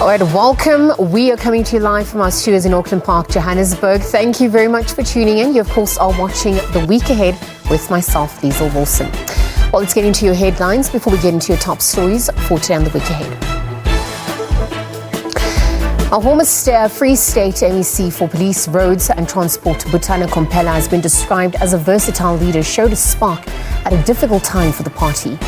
All right, welcome. We are coming to you live from our studios in Auckland Park, Johannesburg. Thank you very much for tuning in. You, of course, are watching The Week Ahead with myself, Liezle Wilson. Well, let's get into your headlines before we get into your top stories for today on The Week Ahead. Our former Free State MEC for Police, Roads and Transport, Butana Kompela, has been described as a versatile leader, showed a spark at a difficult time for the party.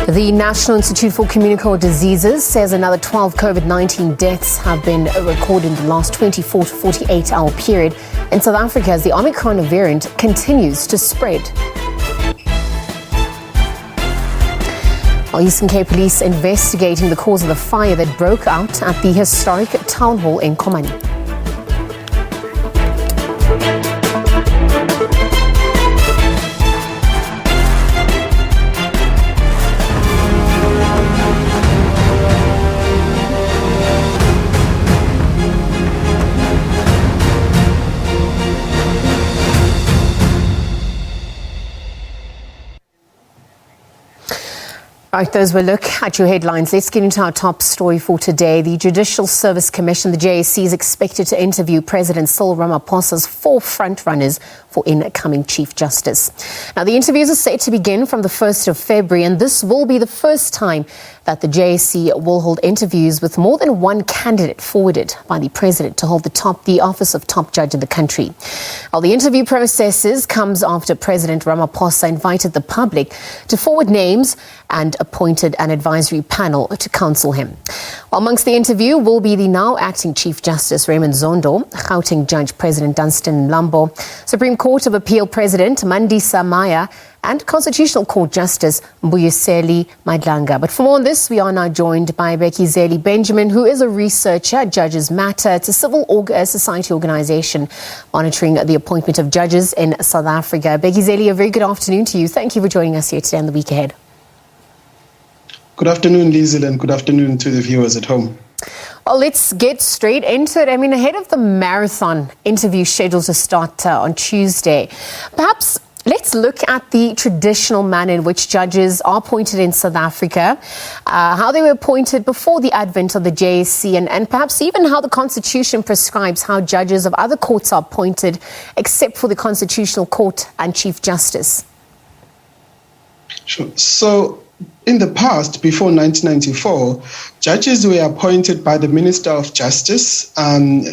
The National Institute for Communicable Diseases says another 12 COVID-19 deaths have been recorded in the last 24 to 48-hour period in South Africa as the Omicron variant continues to spread. Eastern Cape Police investigating the cause of the fire that broke out at the historic town hall in Komani. Right, those were a look at your headlines. Let's get into our top story for today. The Judicial Service Commission, the JSC, is expected to interview President Cyril Ramaphosa's 4 frontrunners for incoming Chief Justice. Now, the interviews are set to begin from the 1st of February, and this will be the first time that the JSC will hold interviews with more than one candidate forwarded by the President to hold the office of top judge in the country. Well, the interview processes comes after President Ramaphosa invited the public to forward names and appointed an advisory panel to counsel him. Amongst the interview will be the now acting Chief Justice Raymond Zondo, Gauteng Judge President Dunstan Mlambo, Supreme Court of Appeal President Mandisa Maya, and Constitutional Court Justice Mbuyiseli Madlanga. But for more on this, we are now joined by Liezle Benjamin, who is a researcher at Judges Matter. It's a civil society organization monitoring the appointment of judges in South Africa. Liezle, a very good afternoon to you. Thank you for joining us here today on The Week Ahead. Good afternoon, Liezle, and good afternoon to the viewers at home. Well, let's get straight into it. I mean, ahead of the marathon interview scheduled to start on Tuesday, perhaps let's look at the traditional manner in which judges are appointed in South Africa, how they were appointed before the advent of the JSC, and perhaps even how the Constitution prescribes how judges of other courts are appointed, except for the Constitutional Court and Chief Justice. Sure. So, in the past, before 1994, judges were appointed by the Minister of Justice.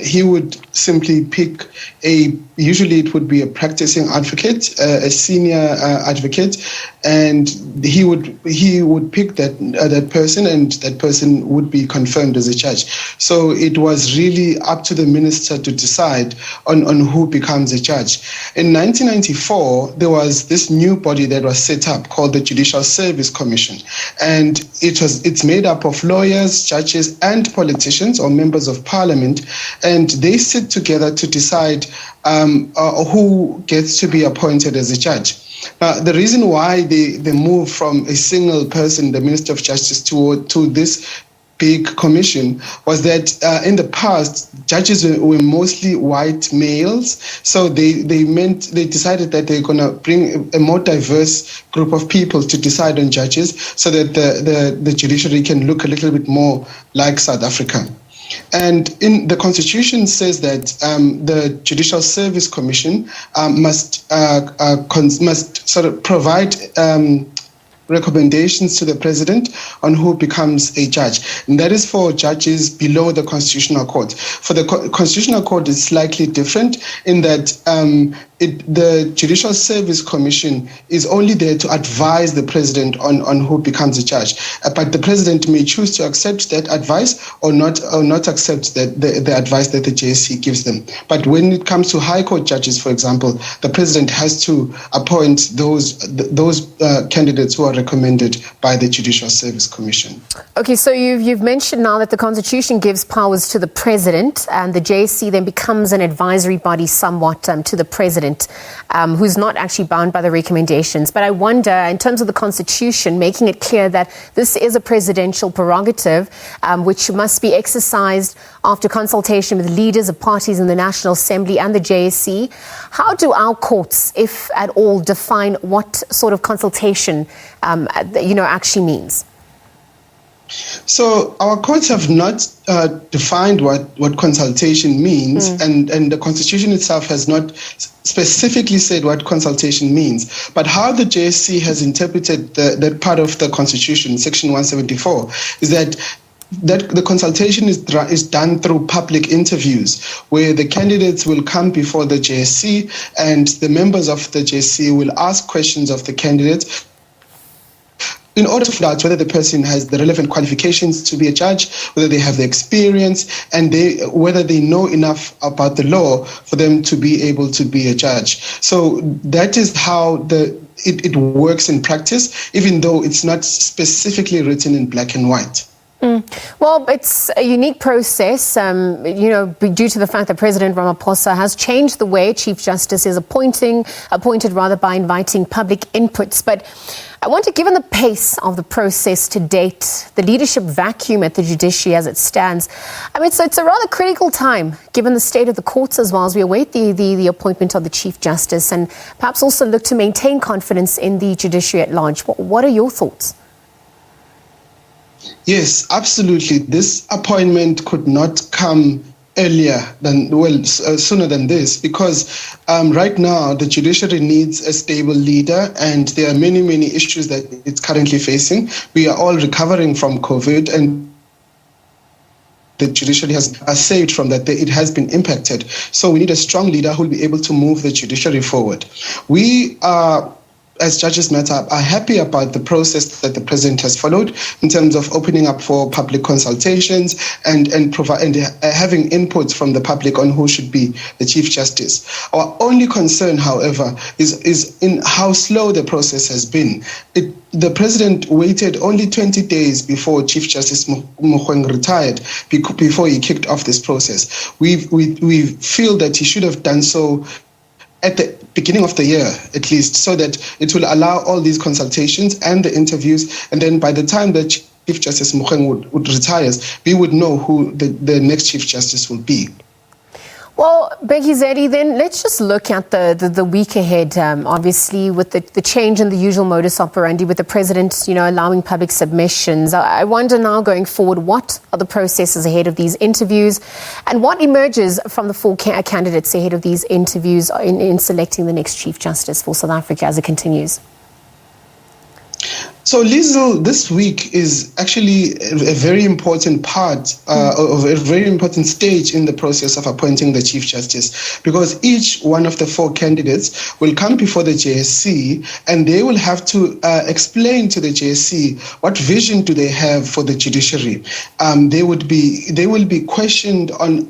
He would simply pick usually it would be a practicing advocate, a senior advocate, and he would pick that person, and that person would be confirmed as a judge. So it was really up to the minister to decide on who becomes a judge. In 1994, there was this new body that was set up called the Judicial Service Commission. And it's made up of lawyers, judges, and politicians or members of parliament, and they sit together to decide who gets to be appointed as a judge. Now, the reason why they move from a single person, the Minister of Justice, to this big commission was that in the past, judges were mostly white males. So they decided that they're going to bring a more diverse group of people to decide on judges so that the judiciary can look a little bit more like South Africa. And in the Constitution says that the Judicial Service Commission must sort of provide recommendations to the president on who becomes a judge. And that is for judges below the Constitutional Court. For the Constitutional Court, it's slightly different in that the Judicial Service Commission is only there to advise the president on who becomes a judge. But the president may choose to accept that advice or not accept the advice that the JSC gives them. But when it comes to High Court judges, for example, the president has to appoint those candidates who are recommended by the Judicial Service Commission. Okay, so you've mentioned now that the Constitution gives powers to the president, and the JSC then becomes an advisory body somewhat to the president, who's not actually bound by the recommendations. But I wonder, in terms of the Constitution, making it clear that this is a presidential prerogative, which must be exercised after consultation with leaders of parties in the National Assembly and the JSC, how do our courts, if at all, define what sort of consultation actually means? So our courts have not defined what consultation means, and the Constitution itself has not specifically said what consultation means. But how the JSC has interpreted that part of the Constitution, Section 174, is that the consultation is done through public interviews where the candidates will come before the JSC and the members of the JSC will ask questions of the candidates in order to find out whether the person has the relevant qualifications to be a judge, whether they have the experience, and whether they know enough about the law for them to be able to be a judge. So that is how it works in practice, even though it's not specifically written in black and white. Well, it's a unique process, due to the fact that President Ramaphosa has changed the way Chief Justice is appointed by inviting public inputs. But I wonder, given the pace of the process to date, the leadership vacuum at the judiciary as it stands, so it's a rather critical time, given the state of the courts as well, as we await the appointment of the Chief Justice and perhaps also look to maintain confidence in the judiciary at large. What are your thoughts? Yes, absolutely. This appointment could not come sooner than this, because right now the judiciary needs a stable leader, and there are many, many issues that it's currently facing. We are all recovering from COVID, and the judiciary has saved from that. It has been impacted. So we need a strong leader who will be able to move the judiciary forward. We are, as Judges Matter, are happy about the process that the President has followed in terms of opening up for public consultations and having inputs from the public on who should be the Chief Justice. Our only concern, however, is in how slow the process has been. The President waited only 20 days before Chief Justice Mogoeng retired before he kicked off this process. We feel that he should have done so at the beginning of the year, at least, so that it will allow all these consultations and the interviews. And then by the time that Chief Justice Mogoeng would retire, we would know who the next Chief Justice will be. Well, Bheki, then let's just look at the week ahead, obviously, with the change in the usual modus operandi, with the President, allowing public submissions. I wonder now, going forward, what are the processes ahead of these interviews, and what emerges from the four candidates ahead of these interviews in selecting the next Chief Justice for South Africa as it continues? So, Liezle, this week is actually a very important part of a very important stage in the process of appointing the Chief Justice, because each one of the four candidates will come before the JSC and they will have to explain to the JSC what vision do they have for the judiciary. They will be questioned on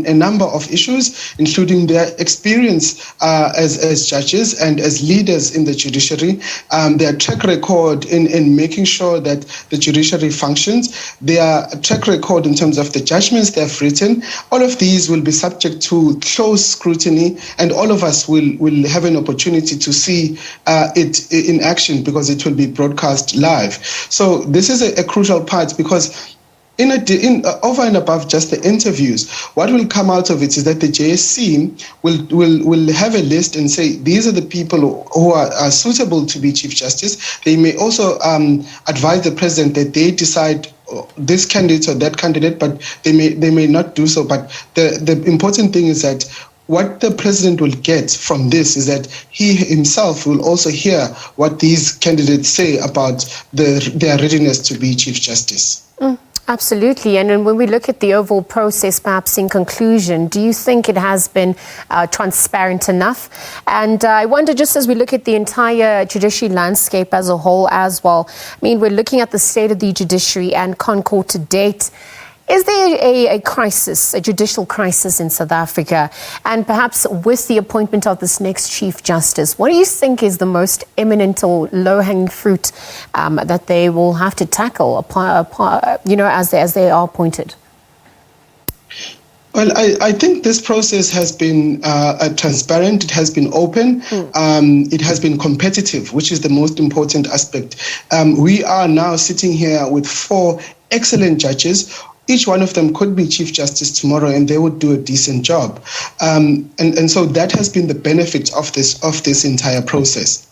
a number of issues, including their experience as judges and as leaders in the judiciary, their track record in making sure that the judiciary functions, their track record in terms of the judgments they have written. All of these will be subject to close scrutiny, and all of us will have an opportunity to see it in action, because it will be broadcast live. So this is a crucial part, because over and above just the interviews, what will come out of it is that the JSC will have a list and say, these are the people who are suitable to be Chief Justice. They may also advise the President that they decide this candidate or that candidate, but they may not do so. But the important thing is that what the President will get from this is that he himself will also hear what these candidates say about their readiness to be Chief Justice. Absolutely. And when we look at the overall process, perhaps in conclusion, do you think it has been transparent enough? And I wonder, just as we look at the entire judiciary landscape as a whole as well, we're looking at the state of the judiciary and Concord to date. Is there a crisis, a judicial crisis in South Africa? And perhaps with the appointment of this next Chief Justice, what do you think is the most imminent or low-hanging fruit that they will have to tackle, as they are appointed? Well, I think this process has been transparent, it has been open, it has been competitive, which is the most important aspect. We are now sitting here with four excellent judges. Each one of them could be Chief Justice tomorrow, and they would do a decent job. And so that has been the benefit of this entire process.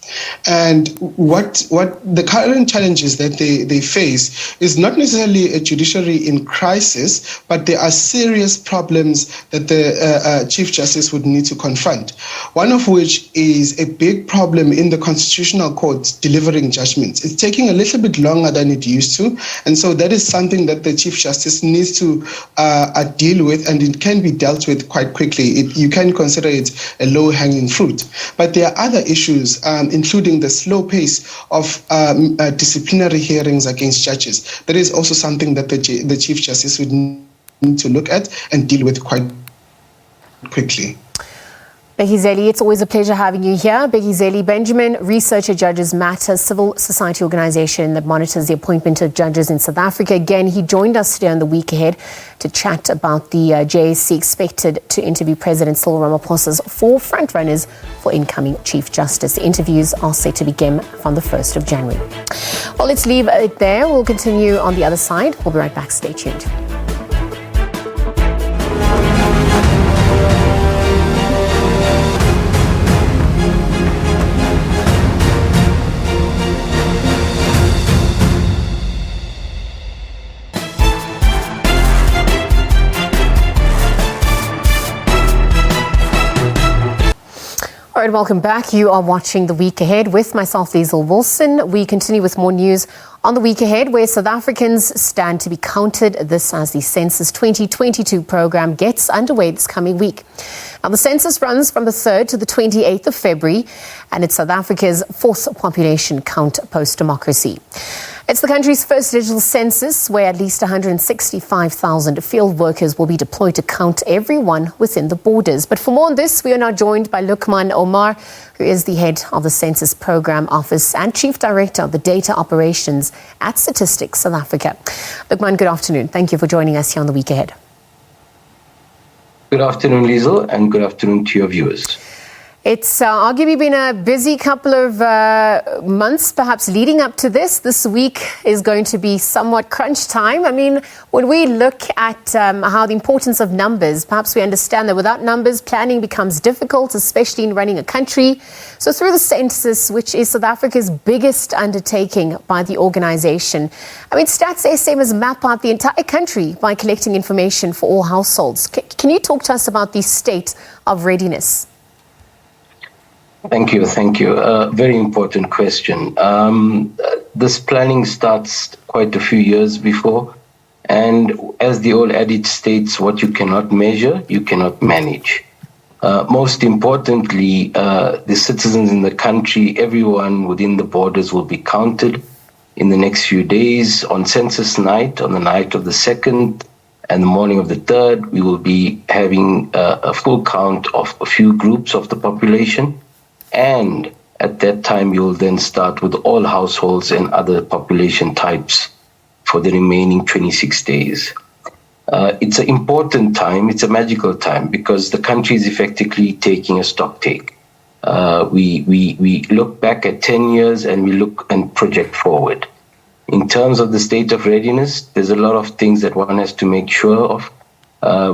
And what the current challenges that they face is not necessarily a judiciary in crisis, but there are serious problems that the Chief Justice would need to confront. One of which is a big problem in the Constitutional Court delivering judgments. It's taking a little bit longer than it used to, and so that is something that the Chief Justice needs to deal with, and it can be dealt with quite quickly. You can consider it a low-hanging fruit. But there are other issues, including the slow pace of disciplinary hearings against judges. That is also something that the Chief Justice would need to look at and deal with quite quickly. Liezle, it's always a pleasure having you here. Liezle Benjamin, researcher, Judges Matter, civil society organisation that monitors the appointment of judges in South Africa. Again, he joined us today on the week ahead to chat about the JSC expected to interview President Cyril Ramaphosa's 4 frontrunners for incoming Chief Justice. The interviews are set to begin from the 1st of January. Well, let's leave it there. We'll continue on the other side. We'll be right back. Stay tuned. All right, welcome back. You are watching The Week Ahead with myself, Liezle Wilson. We continue with more news on The Week Ahead, where South Africans stand to be counted. This as the Census 2022 program gets underway this coming week. Now, the census runs from the 3rd to the 28th of February, and it's South Africa's 4th population count post-democracy. It's the country's first digital census, where at least 165,000 field workers will be deployed to count everyone within the borders. But for more on this, we are now joined by Lukman Omar, who is the head of the Census Program Office and Chief Director of the Data Operations at Statistics South Africa. Lukman, good afternoon. Thank you for joining us here on The Week Ahead. Good afternoon, Liezle, and good afternoon to your viewers. It's arguably been a busy couple of months, perhaps leading up to this. This week is going to be somewhat crunch time. I mean, when we look at how the importance of numbers, perhaps we understand that without numbers, planning becomes difficult, especially in running a country. So through the census, which is South Africa's biggest undertaking by the organization, I mean, Stats SA has mapped out the entire country by collecting information for all households. Can you talk to us about the state of readiness? Thank you. Very important question. This planning starts quite a few years before. And as the old adage states, what you cannot measure, you cannot manage. Most importantly, the citizens in the country, everyone within the borders will be counted in the next few days. On census night, on the night of the 2nd and the morning of the 3rd, we will be having a full count of a few groups of the population. And at that time, you'll then start with all households and other population types for the remaining 26 days. It's an important time. It's a magical time because the country is effectively taking a stock take. We look back at 10 years and we look and project forward. In terms of the state of readiness, there's a lot of things that one has to make sure of.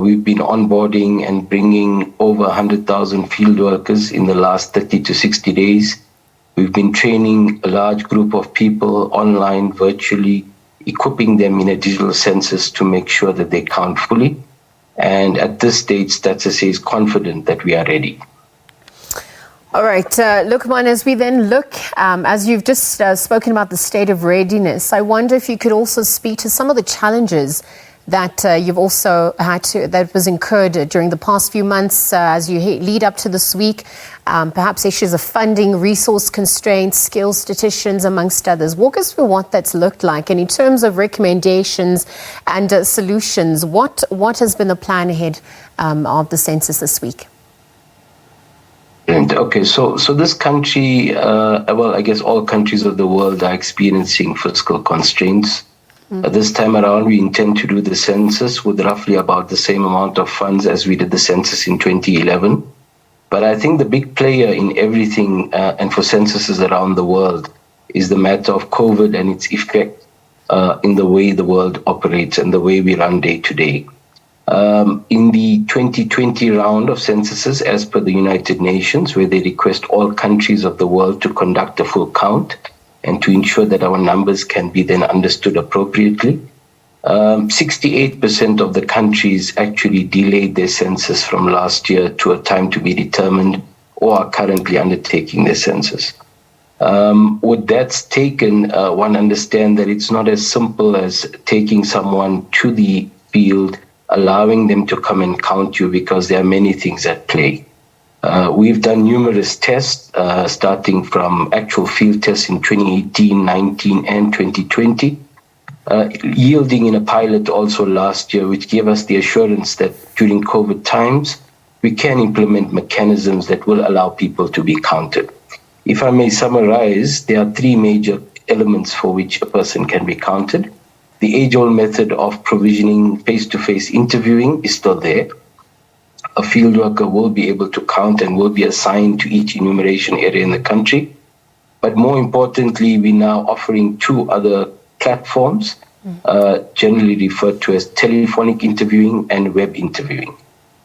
We've been onboarding and bringing over 100,000 field workers in the last 30 to 60 days. We've been training a large group of people online, virtually, equipping them in a digital census to make sure that they count fully. And at this stage, Stats SA is confident that we are ready. All right, Lukman, as we then look, as you've just spoken about the state of readiness, I wonder if you could also speak to some of the challenges that you've also had to, that was incurred during the past few months as you lead up to this week, perhaps issues of funding, resource constraints, skills statisticians, amongst others. Walk us through what that's looked like. And in terms of recommendations and solutions, what has been the plan ahead of the census this week? Okay, so this country, well, I guess all countries of the world are experiencing fiscal constraints. This time around, we intend to do the census with roughly about the same amount of funds as we did the census in 2011. But I think the big player in everything and for censuses around the world is the matter of COVID and its effect in the way the world operates and the way we run day to day. In the 2020 round of censuses, as per the United Nations, where they request all countries of the world to conduct a full count and to ensure that our numbers can be then understood appropriately, 68% of the countries actually delayed their census from last year to a time to be determined or are currently undertaking their census. With that's taken, one understand that it's not as simple as taking someone to the field, allowing them to come and count you, because there are many things at play. We've done numerous tests, starting from actual field tests in 2018, 19, and 2020, yielding in a pilot also last year, which gave us the assurance that during COVID times, we can implement mechanisms that will allow people to be counted. If I may summarize, there are three major elements for which a person can be counted. The age-old method of provisioning face-to-face interviewing is still there. A field worker will be able to count and will be assigned to each enumeration area in the country. But more importantly, we're now offering two other platforms, generally referred to as telephonic interviewing and web interviewing.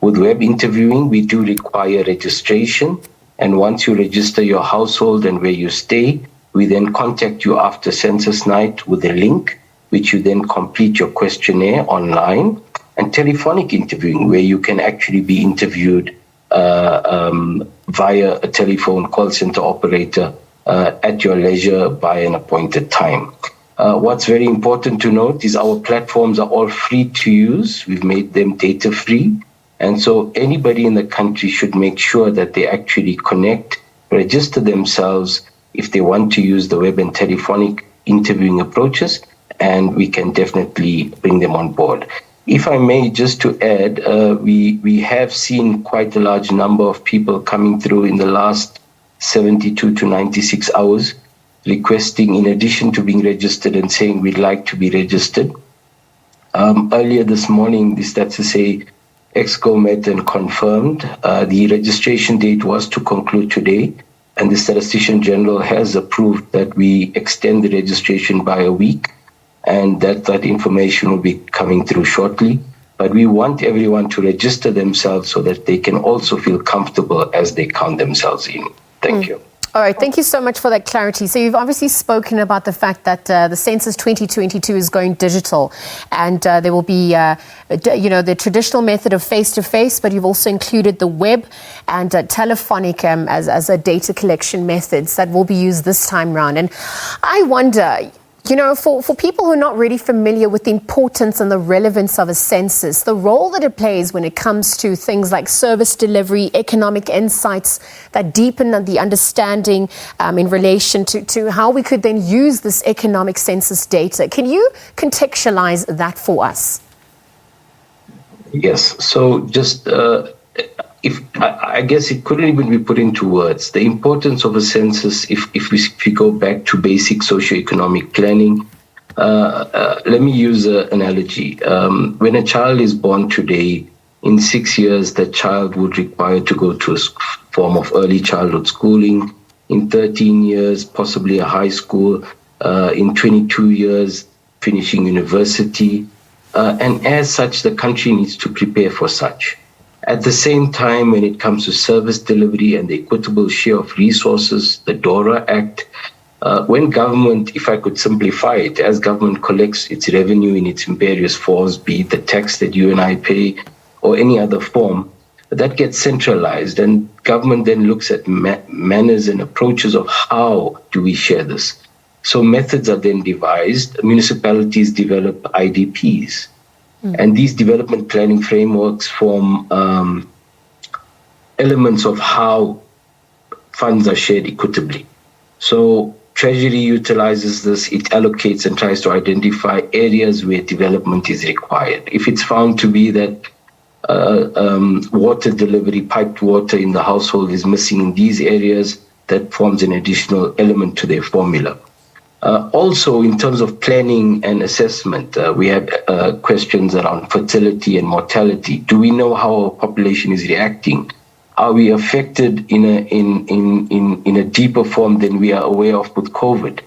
With web interviewing, we do require registration. And once you register your household and where you stay, we then contact you after census night with a link, which you then complete your questionnaire online, and telephonic interviewing, where you can actually be interviewed via a telephone call center operator at your leisure by an appointed time. What's very important to note is our platforms are all free to use. We've made them data free. And so anybody in the country should make sure that they actually connect, register themselves if they want to use the web and telephonic interviewing approaches, and we can definitely bring them on board. If I may, just to add, we have seen quite a large number of people coming through in the last 72 to 96 hours, requesting, in addition to being registered and saying we'd like to be registered. Earlier this morning, the Stats SA Exco met and confirmed the registration date was to conclude today, and the Statistician General has approved that we extend the registration by a week, and that information will be coming through shortly. But we want everyone to register themselves so that they can also feel comfortable as they count themselves in. Thank you. All right, thank you so much for that clarity. So you've obviously spoken about the fact that the Census 2022 is going digital, and there will be, the traditional method of face-to-face, but you've also included the web and telephonic as a data collection methods that will be used this time round. And I wonder, for people who are not really familiar with the importance and the relevance of a census, the role that it plays when it comes to things like service delivery, economic insights that deepen the understanding in relation to how we could then use this economic census data. Can you contextualize that for us? Yes. So just I guess it couldn't even be put into words. The importance of a census, if we go back to basic socioeconomic planning, let me use an analogy. When a child is born today, in 6 years, that child would require to go to a form of early childhood schooling. In 13 years, possibly a high school. In 22 years, finishing university. And as such, the country needs to prepare for such. At the same time, when it comes to service delivery and the equitable share of resources, the DORA Act, when government, if I could simplify it, as government collects its revenue in its various forms, be it the tax that you and I pay or any other form, that gets centralized, and government then looks at manners and approaches of how do we share this. So methods are then devised. Municipalities develop IDPs. And these development planning frameworks form elements of how funds are shared equitably. So Treasury utilizes this, it allocates and tries to identify areas where development is required. If it's found to be that water delivery, piped water in the household is missing in these areas, that forms an additional element to their formula. Also, in terms of planning and assessment, we have questions around fertility and mortality. Do we know how our population is reacting? Are we affected in a deeper form than we are aware of with COVID?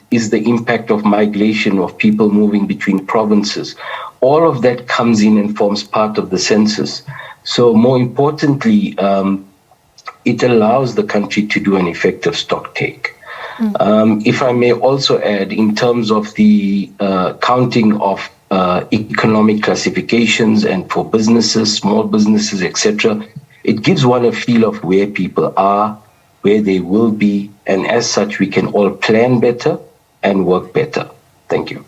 Is the impact of migration of people moving between provinces? all of that comes in and forms part of the census. So more importantly, it allows the country to do an effective stock take. If I may also add, in terms of the counting of economic classifications and for businesses, small businesses, etc., it gives one a feel of where people are, where they will be, and as such, we can all plan better and work better. Thank you.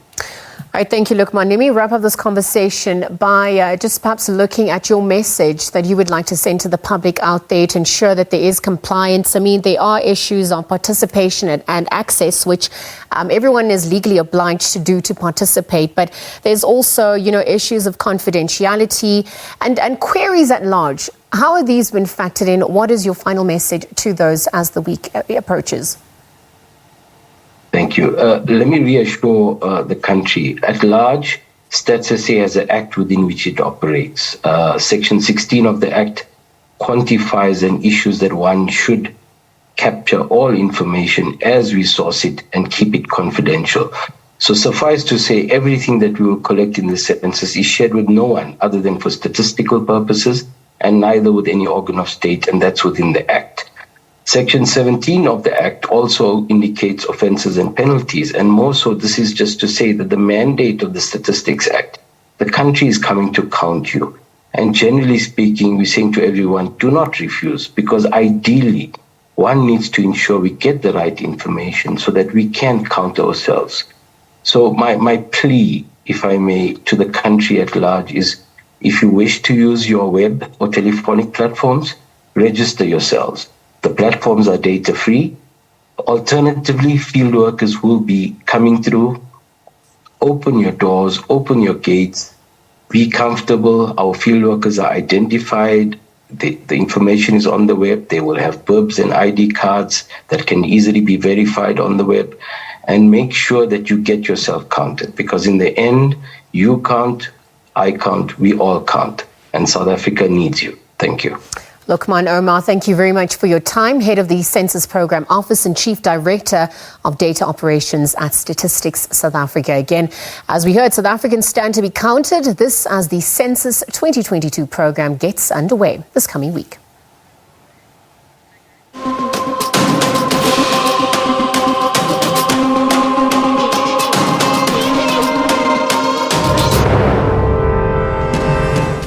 All right, thank you, Lukman. Let me wrap up this conversation by just perhaps looking at your message that you would like to send to the public out there to ensure that there is compliance. I mean, there are issues on participation and access, which everyone is legally obliged to do to participate. But there's also, issues of confidentiality and queries at large. How have these been factored in? What is your final message to those as the week approaches? Thank you. Let me reassure the country. At large, Stats SA has an act within which it operates. Section 16 of the act quantifies and issues that one should capture all information as we source it and keep it confidential. So suffice to say, everything that we will collect in the census is shared with no one other than for statistical purposes and neither with any organ of state, and that's within the act. Section 17 of the Act also indicates offences and penalties, and more so, this is just to say that the mandate of the Statistics Act, the country is coming to count you. And generally speaking, we're saying to everyone, do not refuse, because ideally, one needs to ensure we get the right information so that we can count ourselves. So my plea, if I may, to the country at large is, if you wish to use your web or telephonic platforms, register yourselves. The platforms are data-free. Alternatively, field workers will be coming through. Open your doors, open your gates, be comfortable. Our field workers are identified. The information is on the web. They will have BIBs and ID cards that can easily be verified on the web. And make sure that you get yourself counted, because in the end, you count, I count, we all count. And South Africa needs you. Thank you. Lukman Omar, thank you very much for your time. Head of the Census Program Office and Chief Director of Data Operations at Statistics South Africa. Again, as we heard, South Africans stand to be counted. This as the Census 2022 program gets underway this coming week.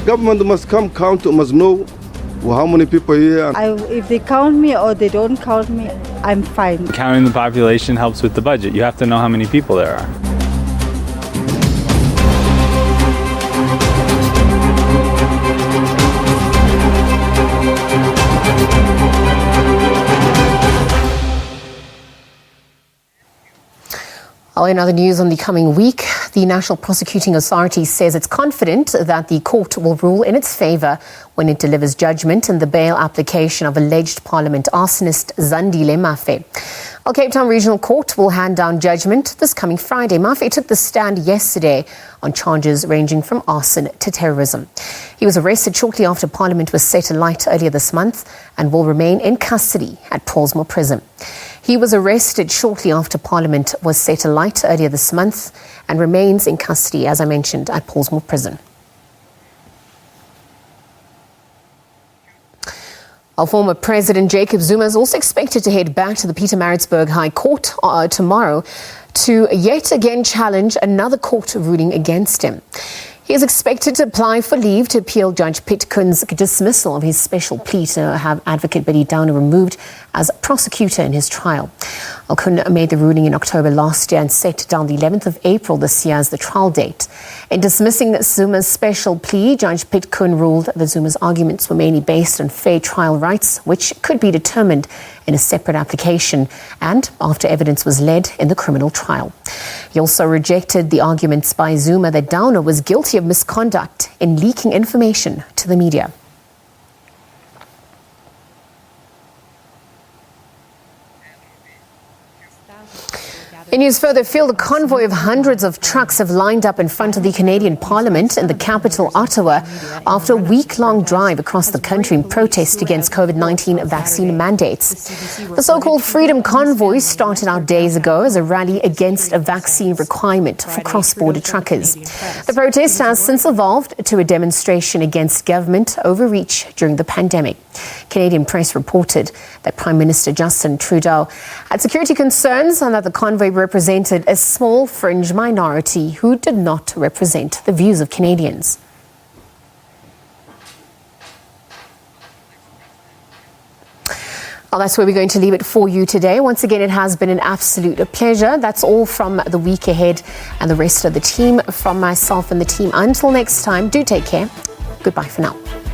Government must come count, must know how many people here. If they count me or they don't count me, I'm fine. Counting the population helps with the budget. You have to know how many people there are. In other news on the coming week, the National Prosecuting Authority says it's confident that the court will rule in its favour when it delivers judgment in the bail application of alleged Parliament arsonist Zandile Mafe. Cape Town Regional Court will hand down judgment this coming Friday. Mafe took the stand yesterday on charges ranging from arson to terrorism. He was arrested shortly after Parliament was set alight earlier this month and will remain in custody at Paulsmoor Prison. He was arrested shortly after Parliament was set alight earlier this month and remains in custody, as I mentioned, at Paulsmoor Prison. Our former President Jacob Zuma is also expected to head back to the Pietermaritzburg High Court tomorrow to yet again challenge another court ruling against him. He is expected to apply for leave to appeal Judge Pitkun's dismissal of his special plea to have Advocate Betty Downer removed as prosecutor in his trial. Alkun made the ruling in October last year and set down the 11th of April this year as the trial date. In dismissing Zuma's special plea, Judge Pitkun ruled that Zuma's arguments were mainly based on fair trial rights, which could be determined in a separate application and after evidence was led in the criminal trial. He also rejected the arguments by Zuma that Downer was guilty of misconduct in leaking information to the media. In news further afield, a convoy of hundreds of trucks have lined up in front of the Canadian Parliament in the capital, Ottawa, after a week-long drive across the country in protest against COVID-19 vaccine mandates. The so-called Freedom Convoy started out days ago as a rally against a vaccine requirement for cross-border truckers. The protest has since evolved to a demonstration against government overreach during the pandemic. Canadian press reported that Prime Minister Justin Trudeau had security concerns and that the convoy represented a small fringe minority who did not represent the views of Canadians. Well, that's where we're going to leave it for you today. Once again, it has been an absolute pleasure. That's all from the week ahead and the rest of the team. From myself and the team, until next time, do take care. Goodbye for now.